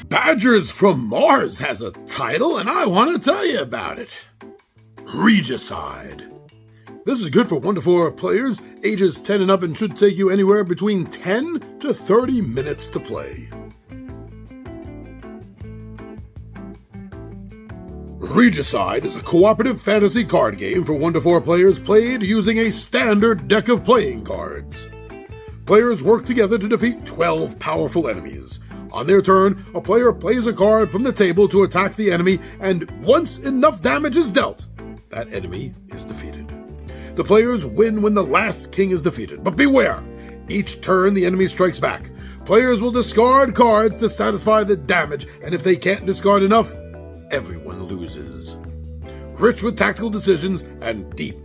Badgers from Mars has a title, and I want to tell you about it. Regicide. This is good for 1 to 4 players, ages 10 and up, and should take you anywhere between 10 to 30 minutes to play. Regicide is a cooperative fantasy card game for 1 to 4 players played using a standard deck of playing cards. Players work together to defeat 12 powerful enemies. On their turn, a player plays a card from the table to attack the enemy, and once enough damage is dealt, that enemy is defeated. The players win when the last king is defeated, but beware! Each turn the enemy strikes back. Players will discard cards to satisfy the damage, and if they can't discard enough, everyone loses. Rich with tactical decisions and deep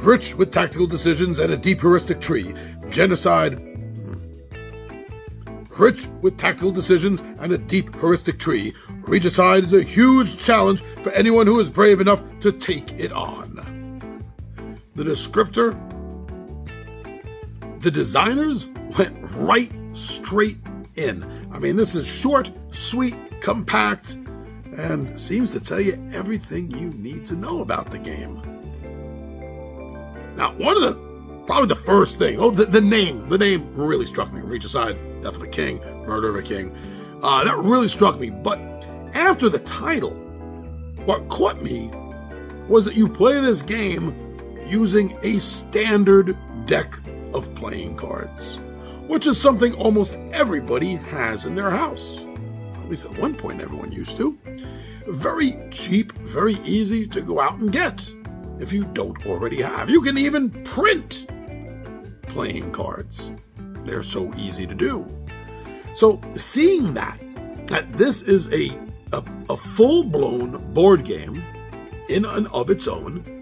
a deep heuristic tree. Rich with tactical decisions and a deep heuristic tree, Regicide is a huge challenge for anyone who is brave enough to take it on. The descriptor: the designers went right straight in. I mean, this is short, sweet, compact, and seems to tell you everything you need to know about the game. Now, probably the first thing, the name really struck me. Regicide, Death of a King, Murder of a King. That really struck me, but after the title, what caught me was that you play this game using a standard deck of playing cards, which is something almost everybody has in their house. At least at one point everyone used to. Very cheap, very easy to go out and get if you don't already have. You can even print playing cards. They're so easy to do. So seeing that this is a full-blown board game in and of its own,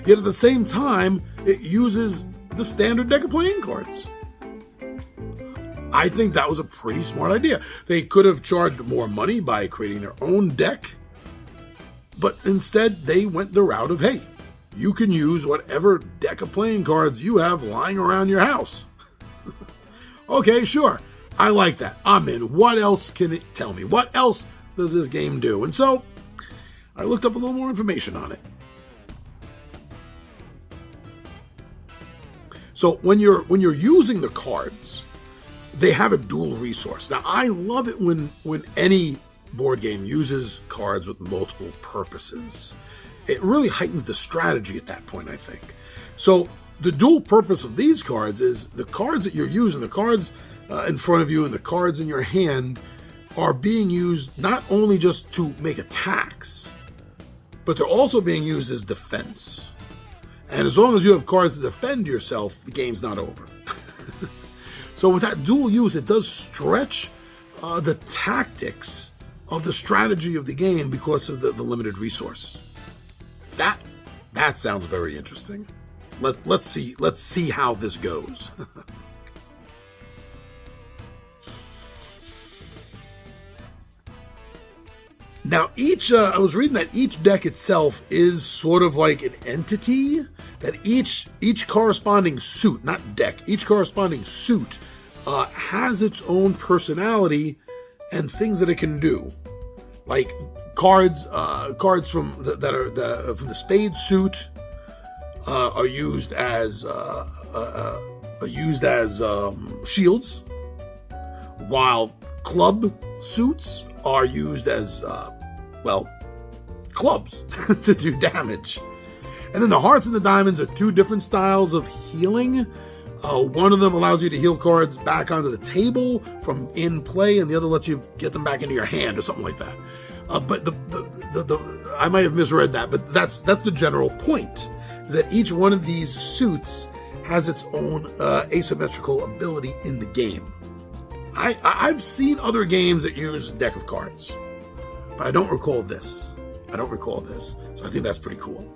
yet at the same time it uses the standard deck of playing cards, I think that was a pretty smart idea. They could have charged more money by creating their own deck, but instead they went the route of, hey, you can use whatever deck of playing cards you have lying around your house. Okay, sure. I like that. I'm in. What else can it tell me? What else does this game do? And so I looked up a little more information on it. So when you're using the cards, they have a dual resource. Now, I love it when any board game uses cards with multiple purposes. It really heightens the strategy at that point, I think. So the dual purpose of these cards is the cards that you're using, the cards in front of you and the cards in your hand are being used not only just to make attacks, but they're also being used as defense. And as long as you have cards to defend yourself, the game's not over. So with that dual use, it does stretch the tactics of the strategy of the game because of the limited resource. That sounds very interesting. Let's see how this goes. Now, I was reading that each deck itself is sort of like an entity, that each corresponding suit, not deck, each corresponding suit has its own personality and things that it can do. Like cards from the spade suit are used as shields, while club suits are used as clubs to do damage. And then the hearts and the diamonds are two different styles of healing. One of them allows you to heal cards back onto the table from in play, and the other lets you get them back into your hand or something like that. But I might have misread that, but that's the general point, is that each one of these suits has its own asymmetrical ability in the game. I've seen other games that use a deck of cards, but I don't recall this. So I think that's pretty cool.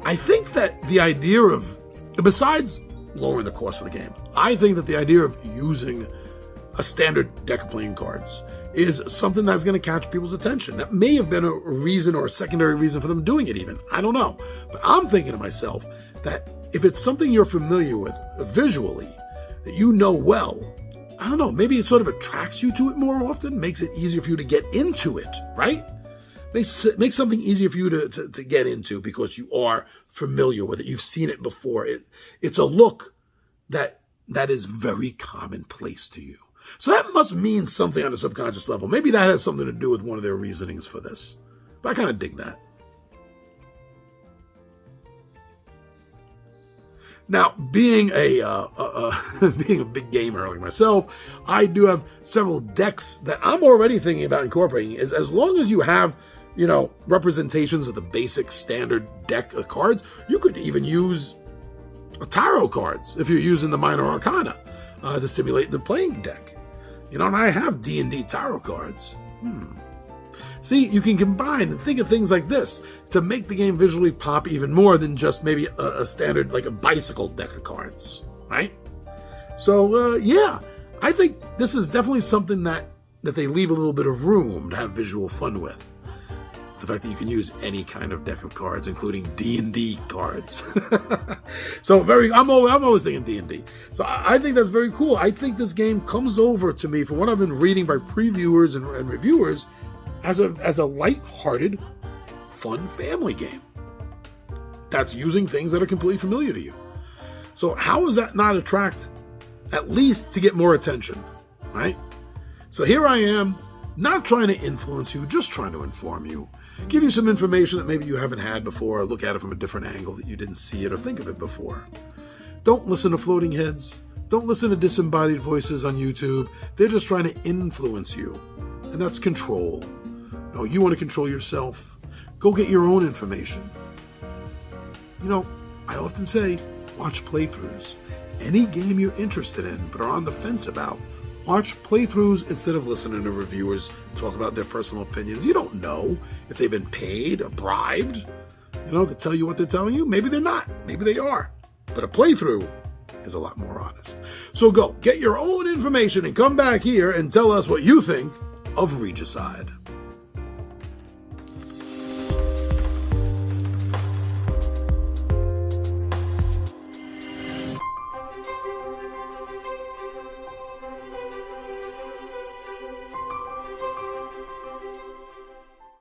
I think that the idea of, besides lowering the cost of the game, I think that the idea of using a standard deck of playing cards is something that's going to catch people's attention. That may have been a reason or a secondary reason for them doing it even. I don't know. But I'm thinking to myself that if it's something you're familiar with visually, that you know well, I don't know, maybe it sort of attracts you to it more often, makes it easier for you to get into it, right? Makes something easier for you to get into because you are familiar with it. You've seen it before. It's a look that is very commonplace to you. So that must mean something on a subconscious level. Maybe that has something to do with one of their reasonings for this. But I kind of dig that. Now, being a big gamer like myself, I do have several decks that I'm already thinking about incorporating. As long as you have, representations of the basic standard deck of cards, you could even use tarot cards if you're using the minor arcana to simulate the playing deck. And I have D&D tarot cards. See, you can combine and think of things like this to make the game visually pop even more than just maybe a standard, like a bicycle deck of cards, right? So, yeah, I think this is definitely something that they leave a little bit of room to have visual fun with. The fact that you can use any kind of deck of cards, including D&D cards. So I'm always thinking D&D. So I think that's very cool. I think this game comes over to me, from what I've been reading by previewers and reviewers, as a light-hearted, fun family game that's using things that are completely familiar to you. So how does that not attract, at least to get more attention, right? So here I am, not trying to influence you, just trying to inform you. Give you some information that maybe you haven't had before, or look at it from a different angle that you didn't see it or think of it before. Don't listen to floating heads. Don't listen to disembodied voices on YouTube. They're just trying to influence you. And that's control. No, you want to control yourself. Go get your own information. I often say, watch playthroughs. Any game you're interested in but are on the fence about, watch playthroughs instead of listening to reviewers talk about their personal opinions. You don't know if they've been paid or bribed, to tell you what they're telling you. Maybe they're not. Maybe they are. But a playthrough is a lot more honest. So go, get your own information and come back here and tell us what you think of Regicide.